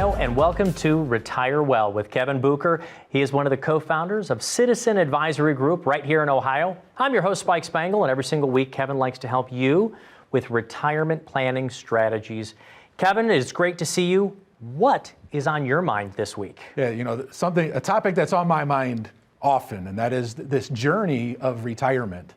Ohio, and welcome to Retire Well with Kevin Bucher. He is one of the co-founders of Citizen Advisory Group right here in Ohio. I'm your host, Spike Spangle, and every single week, Kevin likes to help you with retirement planning strategies. Kevin, it's great to see you. What is on your mind this week? Yeah, a topic that's on my mind often, and that is this journey of retirement.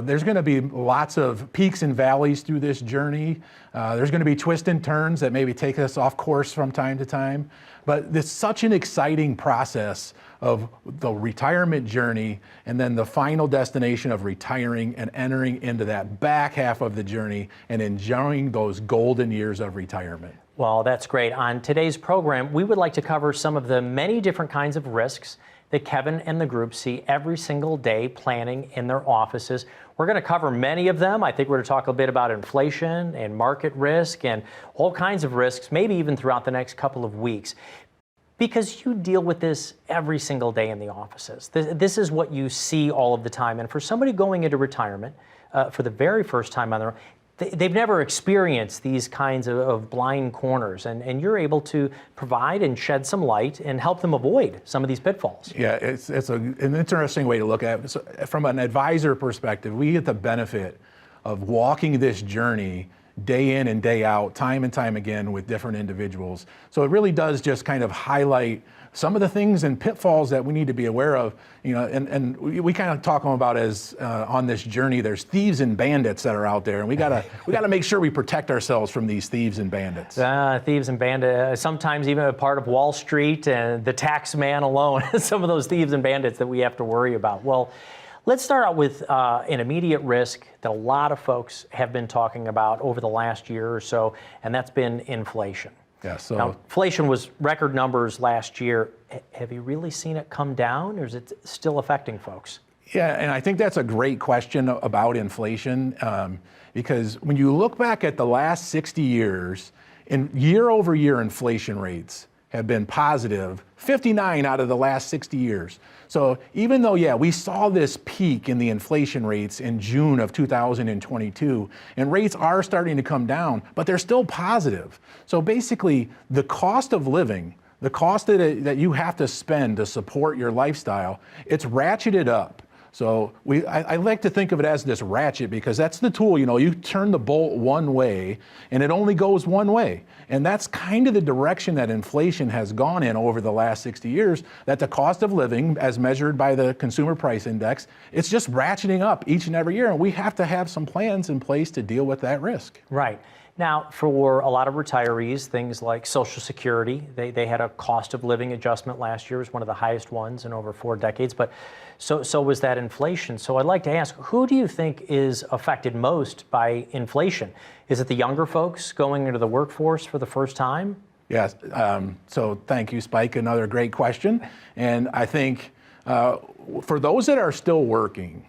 There's going to be lots of peaks and valleys through this journey. There's going to be twists and turns that maybe take us off course from time to time. But it's such an exciting process of the retirement journey and then the final destination of retiring and entering into that back half of the journey and enjoying those golden years of retirement. Well, that's great. On today's program, we would like to cover some of the many different kinds of risks that Kevin and the group see every single day planning in their offices. We're going to cover many of them. I think we're going to talk a bit about inflation and market risk and all kinds of risks, maybe even throughout the next couple of weeks, because you deal with this every single day in the offices. This is what you see all of the time. And for somebody going into retirement for the very first time on their own, they've never experienced these kinds of blind corners, and you're able to provide and shed some light and help them avoid some of these pitfalls. Yeah, it's an interesting way to look at it. So from an advisor perspective, we get the benefit of walking this journey day in and day out, time and time again with different individuals. So it really does just kind of highlight some of the things and pitfalls that we need to be aware of, and we kind of talk about as on this journey, there's thieves and bandits that are out there, and we gotta make sure we protect ourselves from these thieves and bandits. Thieves and bandits, sometimes even a part of Wall Street and the tax man alone, some of those thieves and bandits that we have to worry about. Well, let's start out with an immediate risk that a lot of folks have been talking about over the last year or so, and that's been inflation. Yeah, so now, inflation was record numbers last year. Have you really seen it come down, or is it still affecting folks? Yeah, and I think that's a great question about inflation, because when you look back at the last 60 years, in year-over-year inflation rates have been positive 59 out of the last 60 years. So even though, we saw this peak in the inflation rates in June of 2022, and rates are starting to come down, but they're still positive. So basically, the cost of living, the cost that you have to spend to support your lifestyle, it's ratcheted up. So I like to think of it as this ratchet, because that's the tool. You turn the bolt one way and it only goes one way. And that's kind of the direction that inflation has gone in over the last 60 years, that the cost of living, as measured by the Consumer Price Index, it's just ratcheting up each and every year. And we have to have some plans in place to deal with that risk. Right. Now, for a lot of retirees, things like Social Security, they had a cost of living adjustment last year. It was one of the highest ones in over 4 decades, but so was that inflation. So I'd like to ask, who do you think is affected most by inflation? Is it the younger folks going into the workforce for the first time? Yes, so thank you, Spike. Another great question. And I think for those that are still working,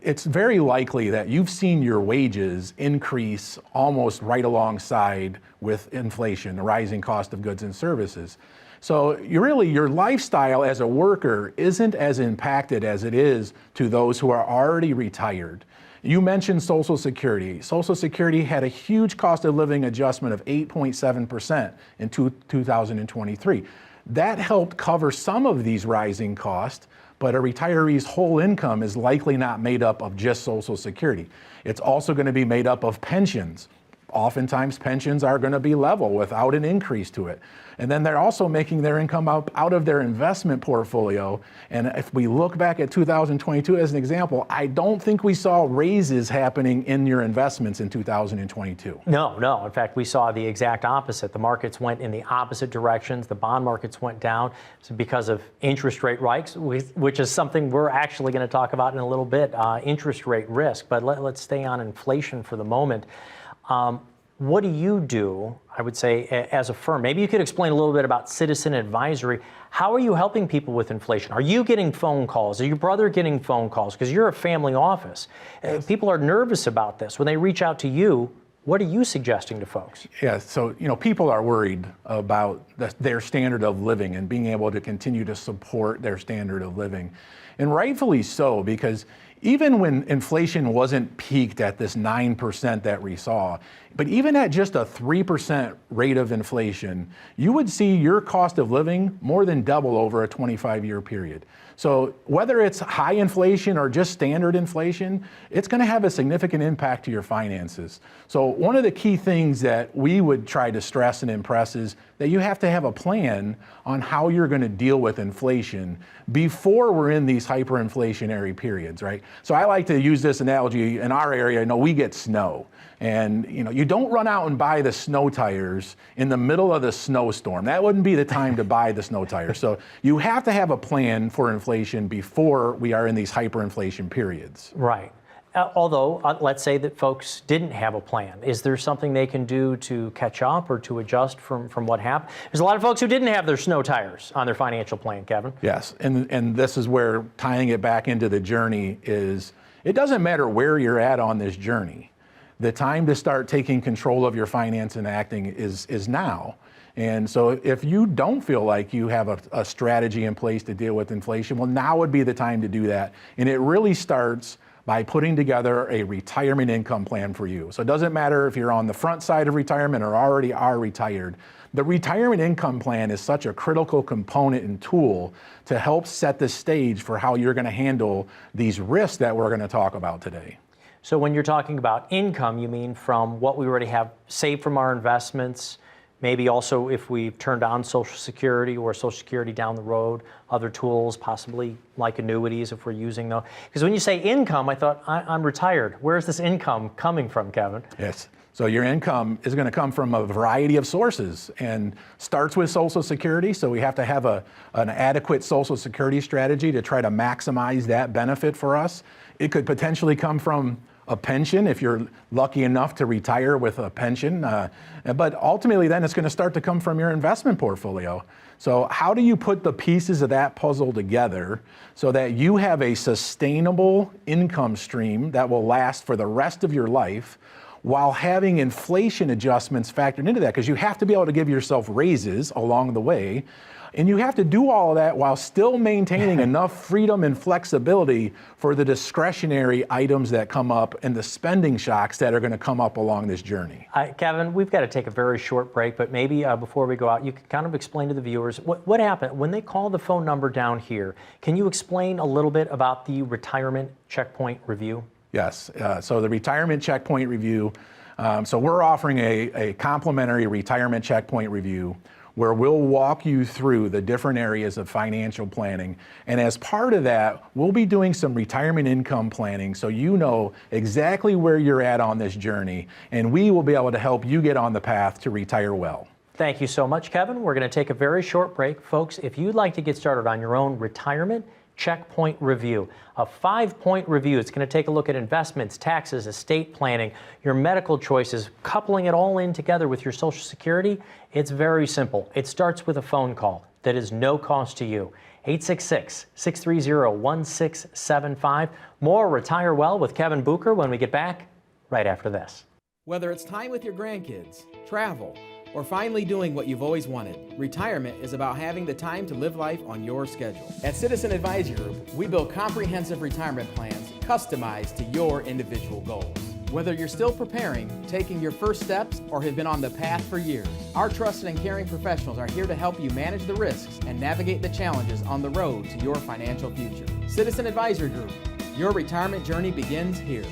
it's very likely that you've seen your wages increase almost right alongside with inflation, the rising cost of goods and services. So your lifestyle as a worker isn't as impacted as it is to those who are already retired. You mentioned Social Security. Social Security had a huge cost of living adjustment of 8.7% in 2023. That helped cover some of these rising costs, but a retiree's whole income is likely not made up of just Social Security. It's also going to be made up of pensions. Oftentimes pensions are going to be level without an increase to it. And then they're also making their income out of their investment portfolio. And if we look back at 2022 as an example, I don't think we saw raises happening in your investments in 2022. No. In fact, we saw the exact opposite. The markets went in the opposite directions. The bond markets went down because of interest rate hikes, which is something we're actually going to talk about in a little bit, interest rate risk. But let's stay on inflation for the moment. What do you do, I would say, as a firm? Maybe you could explain a little bit about Citizen Advisory. How are you helping people with inflation? Are you getting phone calls? Is your brother getting phone calls? Because you're a family office. Yes. People are nervous about this. When they reach out to you, what are you suggesting to folks? Yeah, so people are worried about their standard of living and being able to continue to support their standard of living. And rightfully so, because even when inflation wasn't peaked at this 9% that we saw, but even at just a 3% rate of inflation, you would see your cost of living more than double over a 25-year period. So whether it's high inflation or just standard inflation, it's going to have a significant impact to your finances. So one of the key things that we would try to stress and impress is that you have to have a plan on how you're going to deal with inflation before we're in these hyperinflationary periods, right? So I like to use this analogy in our area. We get snow. And you don't run out and buy the snow tires in the middle of the snowstorm. That wouldn't be the time to buy the snow tires. So you have to have a plan for inflation before we are in these hyperinflation periods. Right. Although, let's say that folks didn't have a plan. Is there something they can do to catch up or to adjust from what happened? There's a lot of folks who didn't have their snow tires on their financial plan, Kevin. Yes, and this is where tying it back into the journey is, it doesn't matter where you're at on this journey. The time to start taking control of your finance and acting is now. And so if you don't feel like you have a strategy in place to deal with inflation, well, now would be the time to do that. And it really starts by putting together a retirement income plan for you. So it doesn't matter if you're on the front side of retirement or already are retired. The retirement income plan is such a critical component and tool to help set the stage for how you're going to handle these risks that we're going to talk about today. So when you're talking about income, you mean from what we already have saved from our investments, maybe also if we've turned on Social Security or Social Security down the road, other tools, possibly like annuities if we're using them. Because when you say income, I thought, I'm retired. Where's this income coming from, Kevin? Yes. So your income is going to come from a variety of sources and starts with Social Security. So we have to have an adequate Social Security strategy to try to maximize that benefit for us. It could potentially come from a pension if you're lucky enough to retire with a pension. But ultimately then it's going to start to come from your investment portfolio. So how do you put the pieces of that puzzle together so that you have a sustainable income stream that will last for the rest of your life while having inflation adjustments factored into that? Because you have to be able to give yourself raises along the way. And you have to do all of that while still maintaining enough freedom and flexibility for the discretionary items that come up and the spending shocks that are going to come up along this journey. Kevin, we've got to take a very short break, but maybe before we go out, you can kind of explain to the viewers what happened when they call the phone number down here. Can you explain a little bit about the retirement checkpoint review? Yes. So the retirement checkpoint review, so we're offering a complimentary retirement checkpoint review where we'll walk you through the different areas of financial planning. And as part of that, we'll be doing some retirement income planning so you know exactly where you're at on this journey, and we will be able to help you get on the path to retire well. Thank you so much, Kevin. We're going to take a very short break. Folks, if you'd like to get started on your own retirement checkpoint review, a 5-point review. It's going to take a look at investments, taxes, estate planning, your medical choices, coupling it all in together with your Social Security. It's very simple. It starts with a phone call that is no cost to you. 866-630-1675. More Retire Well with Kevin Bucher when we get back right after this. Whether it's time with your grandkids, travel, or finally doing what you've always wanted, retirement is about having the time to live life on your schedule. At Citizen Advisory Group, we build comprehensive retirement plans customized to your individual goals. Whether you're still preparing, taking your first steps, or have been on the path for years, our trusted and caring professionals are here to help you manage the risks and navigate the challenges on the road to your financial future. Citizen Advisory Group, your retirement journey begins here.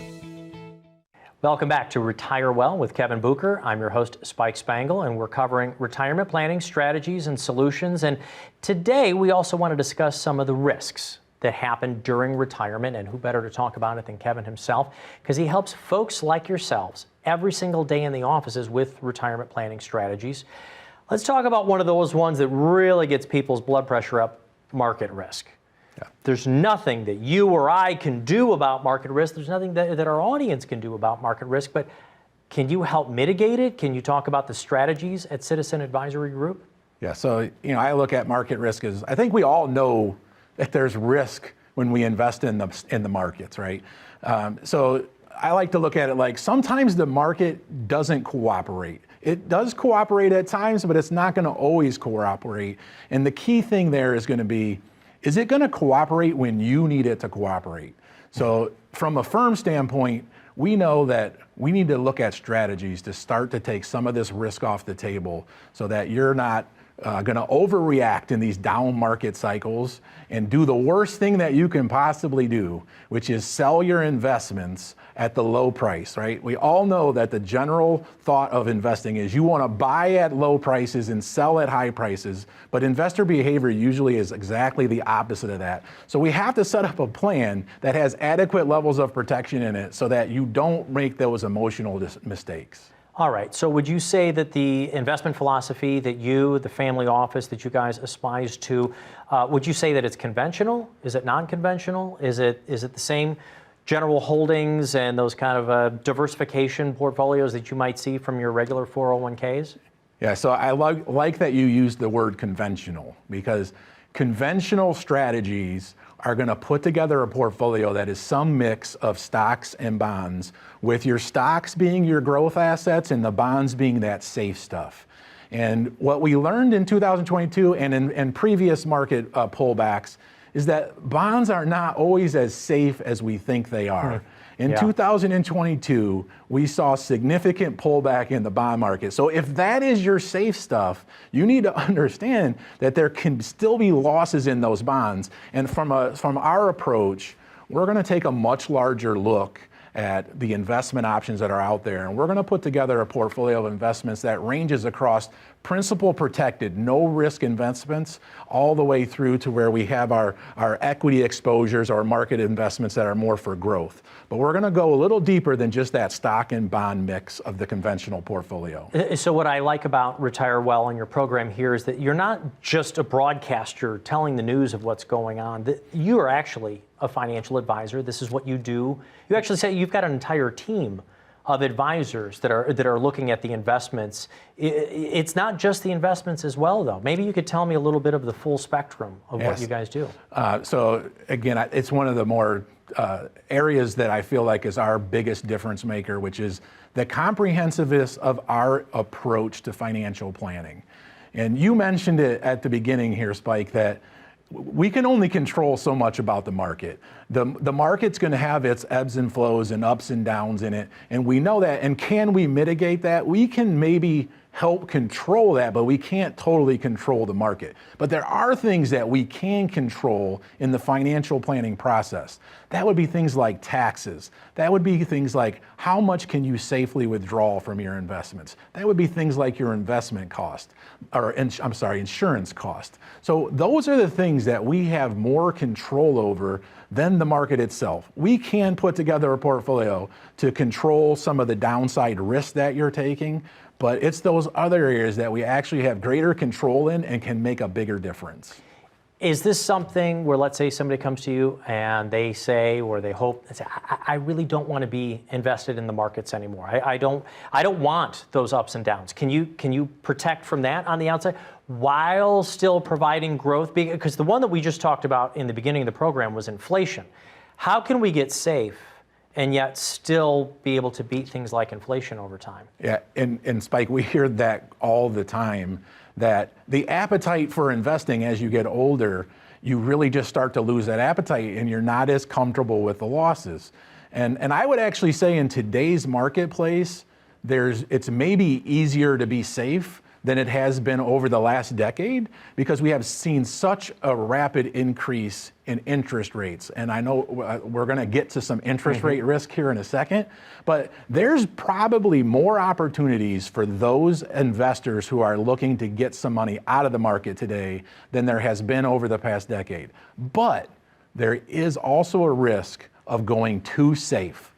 Welcome back to Retire Well with Kevin Bucher. I'm your host, Spike Spangle, and we're covering retirement planning strategies and solutions. And today we also want to discuss some of the risks that happen during retirement, and who better to talk about it than Kevin himself, because he helps folks like yourselves every single day in the offices with retirement planning strategies. Let's talk about one of those ones that really gets people's blood pressure up, market risk. Yeah. There's nothing that you or I can do about market risk. There's nothing that our audience can do about market risk, but can you help mitigate it? Can you talk about the strategies at Citizen Advisory Group? Yeah, so I look at market risk as, I think we all know that there's risk when we invest in the markets, right? So I like to look at it like sometimes the market doesn't cooperate. It does cooperate at times, but it's not going to always cooperate. And the key thing there is going to be, is it going to cooperate when you need it to cooperate? So from a firm standpoint, we know that we need to look at strategies to start to take some of this risk off the table so that you're not going to overreact in these down market cycles and do the worst thing that you can possibly do, which is sell your investments at the low price, right? We all know that the general thought of investing is you want to buy at low prices and sell at high prices, but investor behavior usually is exactly the opposite of that. So we have to set up a plan that has adequate levels of protection in it so that you don't make those emotional mistakes. All right, so would you say that the investment philosophy that you, the family office that you guys aspires to, would you say that it's conventional? Is it non-conventional? Is it the same general holdings and those kind of diversification portfolios that you might see from your regular 401ks? Yeah, so I like that you used the word conventional, because conventional strategies are going to put together a portfolio that is some mix of stocks and bonds, with your stocks being your growth assets and the bonds being that safe stuff. And what we learned in 2022 and in previous market pullbacks is that bonds are not always as safe as we think they are. In 2022, we saw significant pullback in the bond market. So if that is your safe stuff, you need to understand that there can still be losses in those bonds. And from our approach, we're going to take a much larger look at the investment options that are out there. And we're going to put together a portfolio of investments that ranges across principal protected, no risk investments, all the way through to where we have our equity exposures or market investments that are more for growth. But we're going to go a little deeper than just that stock and bond mix of the conventional portfolio. So what I like about Retire Well and your program here is that you're not just a broadcaster telling the news of what's going on. You are actually a financial advisor. This is what you do. You actually say you've got an entire team of advisors that are looking at the investments. It's not just the investments as well, though. Maybe you could tell me a little bit of the full spectrum of what you guys do. So again, it's one of the more areas that I feel like is our biggest difference maker, which is the comprehensiveness of our approach to financial planning. And you mentioned it at the beginning here, Spike, that we can only control so much about the market. The market's going to have its ebbs and flows and ups and downs in it, and we know that. And can we mitigate that? We can maybe help control that, but we can't totally control the market. But there are things that we can control in the financial planning process. That would be things like taxes. That would be things like how much can you safely withdraw from your investments. That would be things like your investment cost, or insurance cost. So those are the things that we have more control over than the market itself. We can put together a portfolio to control some of the downside risk that you're taking, but it's those other areas that we actually have greater control in and can make a bigger difference. Is this something where, let's say somebody comes to you and they say, or they hope, I really don't want to be invested in the markets anymore. I don't want those ups and downs. Can you protect from that on the outside while still providing growth? Because the one that we just talked about in the beginning of the program was inflation. How can we get safe and yet still be able to beat things like inflation over time? Yeah, and Spike, we hear that all the time, that the appetite for investing as you get older, you really just start to lose that appetite and you're not as comfortable with the losses. And I would actually say in today's marketplace, it's maybe easier to be safe than it has been over the last decade, because we have seen such a rapid increase in interest rates. And I know we're going to get to some interest rate risk here in a second, but there's probably more opportunities for those investors who are looking to get some money out of the market today than there has been over the past decade. But there is also a risk of going too safe.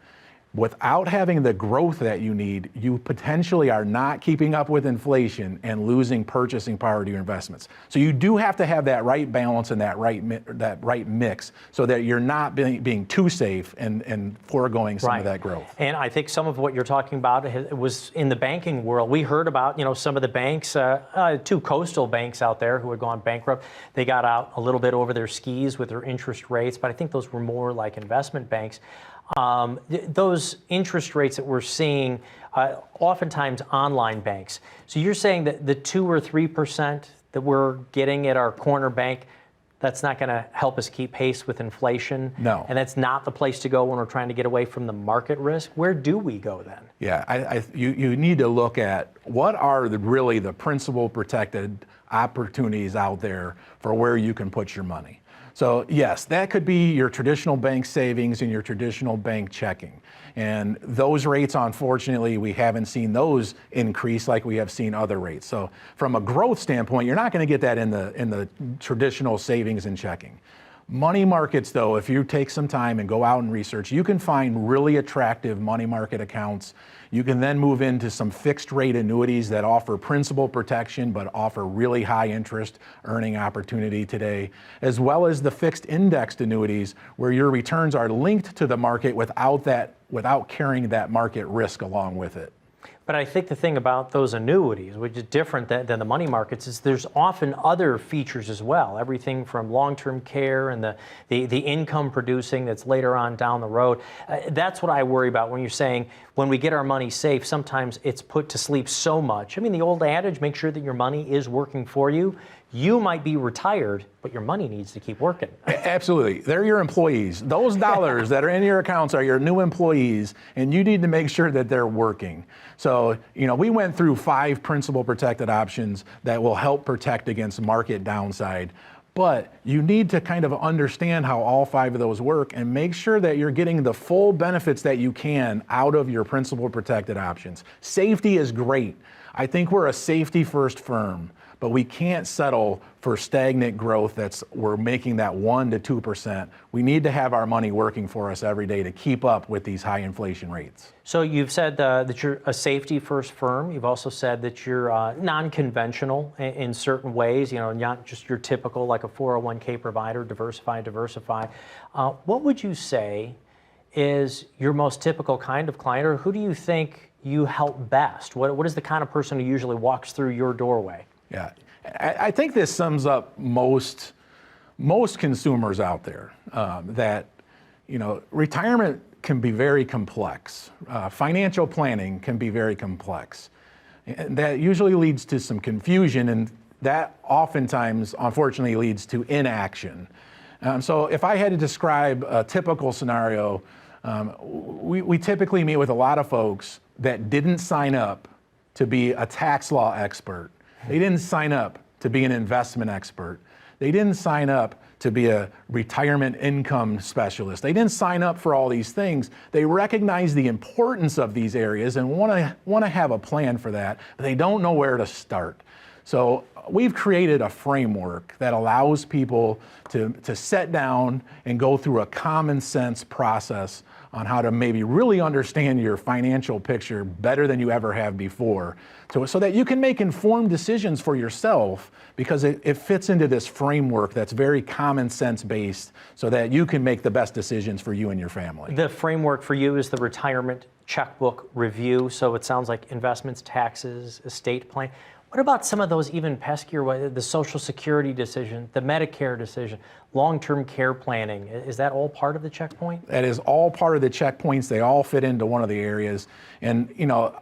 Without having the growth that you need, you potentially are not keeping up with inflation and losing purchasing power to your investments. So you do have to have that right balance and that right mix so that you're not being too safe and foregoing some of that growth. And I think some of what you're talking about was in the banking world. We heard about some of the banks, two coastal banks out there who had gone bankrupt. They got out a little bit over their skis with their interest rates, but I think those were more like investment banks. Those interest rates that we're seeing, oftentimes online banks. So you're saying that the 2 or 3% that we're getting at our corner bank, That's not going to help us keep pace with inflation. No. And that's not the place to go when we're trying to get away from the market risk. Where do we go then? Yeah, you need to look at what are really the principal protected opportunities out there for where you can put your money. So yes, that could be your traditional bank savings and your traditional bank checking. And those rates, unfortunately, we haven't seen those increase like we have seen other rates. So from a growth standpoint, you're not going to get that in the traditional savings and checking. Money markets, though, if you take some time and go out and research, you can find really attractive money market accounts. You can then move into some fixed rate annuities that offer principal protection but offer really high interest earning opportunity today, as well as the fixed indexed annuities where your returns are linked to the market without carrying that market risk along with it. But I think the thing about those annuities, which is different than the money markets, is there's often other features as well. Everything from long-term care and the income producing that's later on down the road. That's what I worry about when you're saying when we get our money safe, sometimes it's put to sleep so much. I mean, the old adage, make sure that your money is working for you. You might be retired, but your money needs to keep working. Absolutely. They're your employees. Those dollars that are in your accounts are your new employees, and you need to make sure that they're working. So, we went through 5 principal protected options that will help protect against market downside. But you need to kind of understand how all 5 of those work and make sure that you're getting the full benefits that you can out of your principal protected options. Safety is great. I think we're a safety first firm, but we can't settle for stagnant growth we're making that 1% to 2%. We need to have our money working for us every day to keep up with these high inflation rates. So you've said that you're a safety first firm. You've also said that you're non-conventional in certain ways, not just your typical like a 401k provider, diversify. What would you say is your most typical kind of client, or who do you think you help best? What is the kind of person who usually walks through your doorway? Yeah, I think this sums up most consumers out there, that, retirement can be very complex. Financial planning can be very complex. And that usually leads to some confusion, and that oftentimes, unfortunately, leads to inaction. So if I had to describe a typical scenario, we typically meet with a lot of folks that didn't sign up to be a tax law expert. They didn't sign up to be an investment expert. They didn't sign up to be a retirement income specialist. They didn't sign up for all these things. They recognize the importance of these areas and want to have a plan for that, but they don't know where to start. So we've created a framework that allows people to sit down and go through a common sense process on how to maybe really understand your financial picture better than you ever have before, so that you can make informed decisions for yourself, because it fits into this framework that's very common sense based, so that you can make the best decisions for you and your family. The framework for you is the retirement checkbook review. So it sounds like investments, taxes, estate plan. What about some of those even peskier, the Social Security decision, the Medicare decision, long-term care planning? Is that all part of the checkpoint? That is all part of the checkpoints. They all fit into one of the areas. And,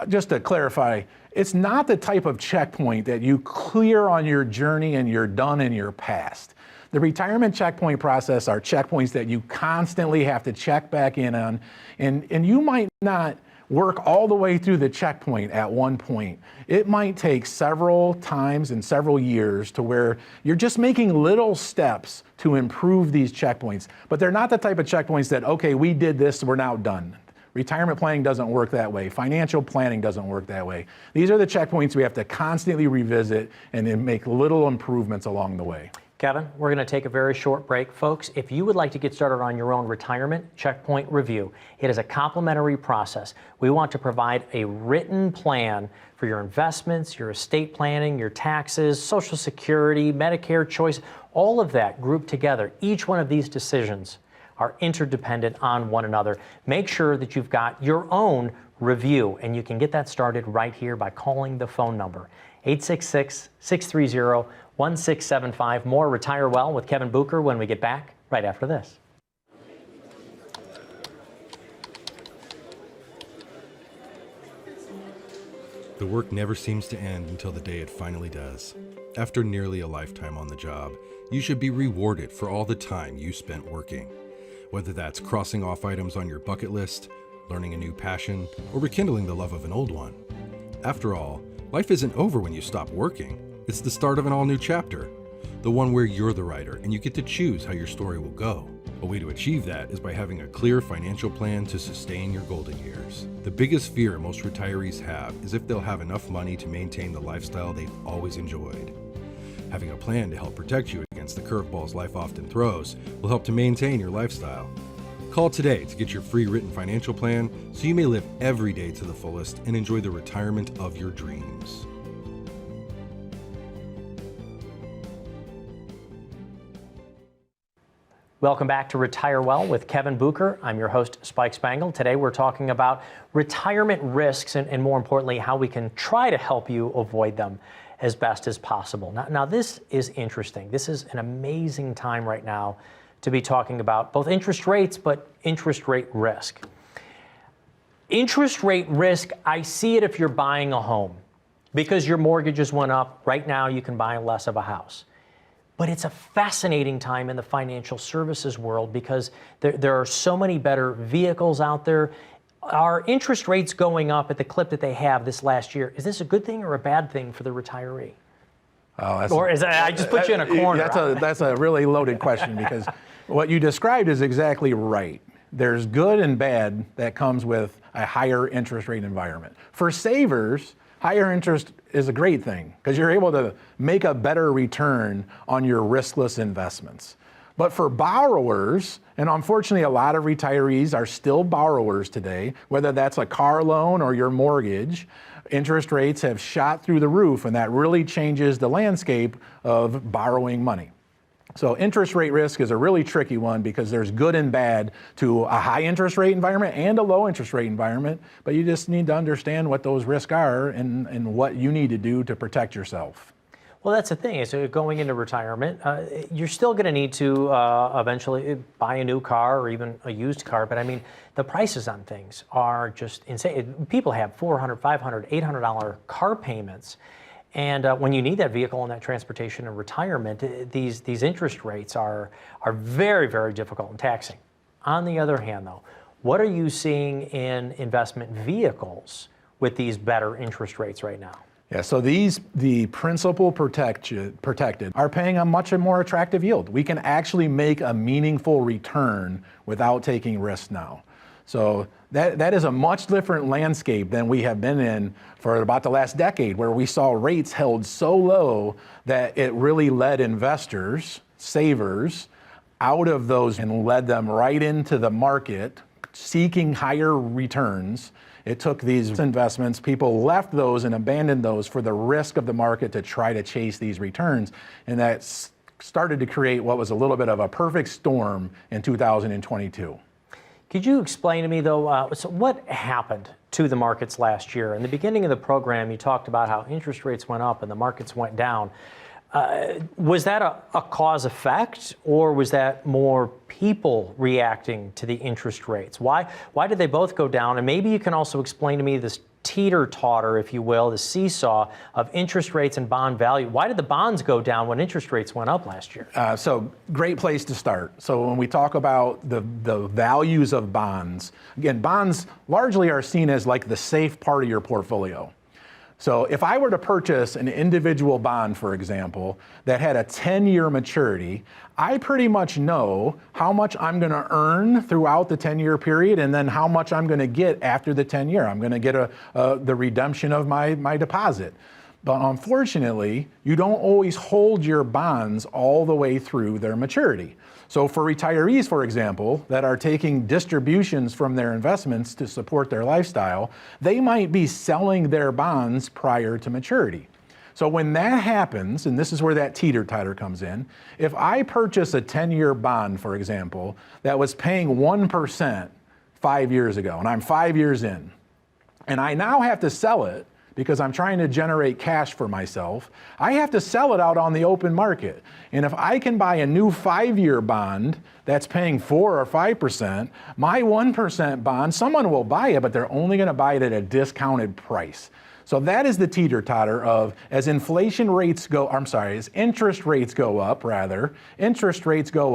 just to clarify, it's not the type of checkpoint that you clear on your journey and you're done in your past. The retirement checkpoint process are checkpoints that you constantly have to check back in on, and you might not work all the way through the checkpoint at one point. It might take several times and several years to where you're just making little steps to improve these checkpoints. But they're not the type of checkpoints that, okay, we did this, we're now done. Retirement planning doesn't work that way. Financial planning doesn't work that way. These are the checkpoints we have to constantly revisit and then make little improvements along the way. Kevin, we're going to take a very short break. Folks, if you would like to get started on your own retirement checkpoint review, it is a complimentary process. We want to provide a written plan for your investments, your estate planning, your taxes, Social Security, Medicare choice, all of that grouped together. Each one of these decisions are interdependent on one another. Make sure that you've got your own review, and you can get that started right here by calling the phone number, 866-630-1675. More Retire Well with Kevin Bucher when we get back right after this. The work never seems to end until the day it finally does. After nearly a lifetime on the job, you should be rewarded for all the time you spent working. Whether that's crossing off items on your bucket list, learning a new passion, or rekindling the love of an old one. After all, life isn't over when you stop working. It's the start of an all-new chapter, the one where you're the writer and you get to choose how your story will go. A way to achieve that is by having a clear financial plan to sustain your golden years. The biggest fear most retirees have is if they'll have enough money to maintain the lifestyle they've always enjoyed. Having a plan to help protect you against the curveballs life often throws will help to maintain your lifestyle. Call today to get your free written financial plan so you may live every day to the fullest and enjoy the retirement of your dreams. Welcome back to Retire Well with Kevin Bucher. I'm your host, Spike Spangle. Today we're talking about retirement risks and more importantly, how we can try to help you avoid them as best as possible. Now this is interesting. This is an amazing time right now to be talking about both interest rates, but interest rate risk. Interest rate risk, I see it if you're buying a home. Because your mortgages went up, right now you can buy less of a house. But it's a fascinating time in the financial services world because there are so many better vehicles out there. Are interest rates going up at the clip that they have this last year? Is this a good thing or a bad thing for the retiree? Or is that, I just put you in a corner? That's a really loaded question because what you described is exactly right. There's good and bad that comes with a higher interest rate environment. For savers, higher interest is a great thing because you're able to make a better return on your riskless investments. But for borrowers, and unfortunately a lot of retirees are still borrowers today, whether that's a car loan or your mortgage, interest rates have shot through the roof and that really changes the landscape of borrowing money. So interest rate risk is a really tricky one because there's good and bad to a high interest rate environment and a low interest rate environment, but you just need to understand what those risks are and what you need to do to protect yourself. Well, that's the thing. Is going into retirement, you're still going to need to eventually buy a new car or even a used car. But I mean, the prices on things are just insane. People have $400, $500, $800 car payments. And when you need that vehicle and that transportation in retirement, these interest rates are very, very difficult and taxing. On the other hand, though, what are you seeing in investment vehicles with these better interest rates right now? Yeah, so the principal protected are paying a much more attractive yield. We can actually make a meaningful return without taking risks now. So that is a much different landscape than we have been in for about the last decade, where we saw rates held so low that it really led investors, savers, out of those and led them right into the market seeking higher returns. It took these investments, people left those and abandoned those for the risk of the market to try to chase these returns. And that started to create what was a little bit of a perfect storm in 2022. Could you explain to me, though, so what happened to the markets last year? In the beginning of the program, you talked about how interest rates went up and the markets went down. Was that a cause effect, or was that more people reacting to the interest rates? Why did they both go down? And maybe you can also explain to me this teeter-totter, if you will, the seesaw of interest rates and bond value. Why did the bonds go down when interest rates went up last year? So great place to start. So when we talk about the values of bonds, again, bonds largely are seen as like the safe part of your portfolio. So if I were to purchase an individual bond, for example, that had a 10-year maturity, I pretty much know how much I'm going to earn throughout the 10-year period and then how much I'm going to get after the 10-year. I'm going to get the redemption of my deposit. But unfortunately, you don't always hold your bonds all the way through their maturity. So for retirees, for example, that are taking distributions from their investments to support their lifestyle, they might be selling their bonds prior to maturity. So when that happens, and this is where that teeter-totter comes in, if I purchase a 10-year bond, for example, that was paying 1% 5 years ago, and I'm 5 years in, and I now have to sell it because I'm trying to generate cash for myself, I have to sell it out on the open market. And if I can buy a new 5-year bond that's paying 4 or 5%, my 1% bond, someone will buy it, but they're only gonna buy it at a discounted price. So that is the teeter-totter of as interest rates go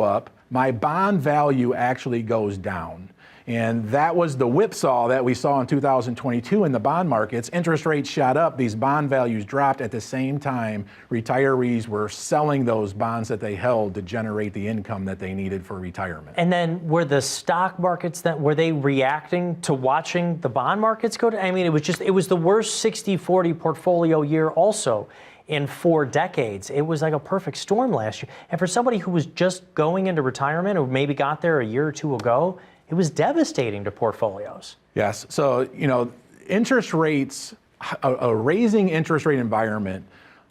up, my bond value actually goes down. And that was the whipsaw that we saw in 2022 in the bond markets. Interest rates shot up, these bond values dropped. At the same time, retirees were selling those bonds that they held to generate the income that they needed for retirement. And then were the stock markets, were they reacting to watching the bond markets go down? I mean, it was the worst 60-40 portfolio year also in 4 decades. It was like a perfect storm last year. And for somebody who was just going into retirement or maybe got there a year or two ago, it was devastating to portfolios. Yes. So, interest rates, a raising interest rate environment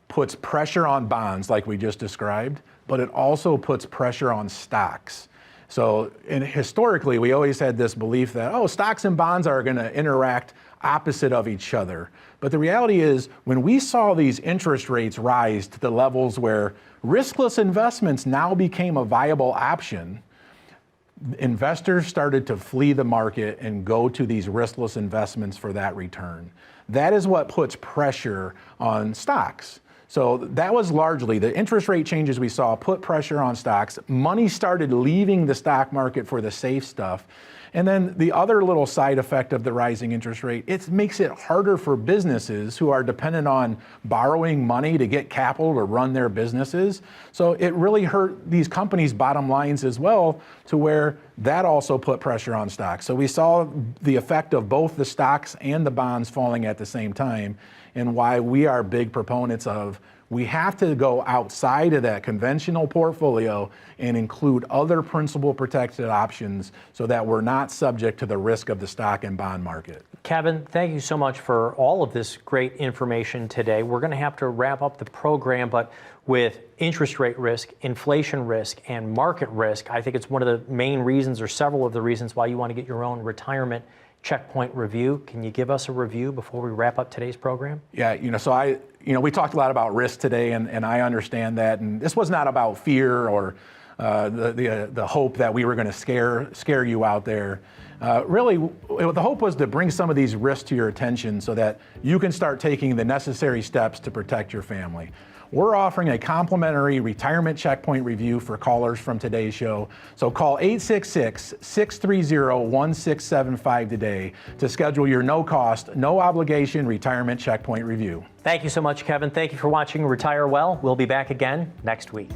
puts pressure on bonds like we just described, but it also puts pressure on stocks. So historically, we always had this belief that, stocks and bonds are going to interact opposite of each other. But the reality is, when we saw these interest rates rise to the levels where riskless investments now became a viable option, investors started to flee the market and go to these riskless investments for that return. That is what puts pressure on stocks. So that was largely the interest rate changes we saw put pressure on stocks. Money started leaving the stock market for the safe stuff. And then the other little side effect of the rising interest rate, it makes it harder for businesses who are dependent on borrowing money to get capital to run their businesses. So it really hurt these companies' bottom lines as well, to where that also put pressure on stocks. So we saw the effect of both the stocks and the bonds falling at the same time, and why we are big proponents of we have to go outside of that conventional portfolio and include other principal protected options so that we're not subject to the risk of the stock and bond market. Kevin, thank you so much for all of this great information today. We're going to have to wrap up the program, but with interest rate risk, inflation risk, and market risk, I think it's one of the main reasons, or several of the reasons, why you want to get your own retirement checkpoint review. Can you give us a review before we wrap up today's program? Yeah, we talked a lot about risk today, and I understand that. And this was not about fear or the hope that we were going to scare you out there. Really, the hope was to bring some of these risks to your attention so that you can start taking the necessary steps to protect your family. We're offering a complimentary retirement checkpoint review for callers from today's show. So call 866-630-1675 today to schedule your no-cost, no-obligation retirement checkpoint review. Thank you so much, Kevin. Thank you for watching Retire Well. We'll be back again next week.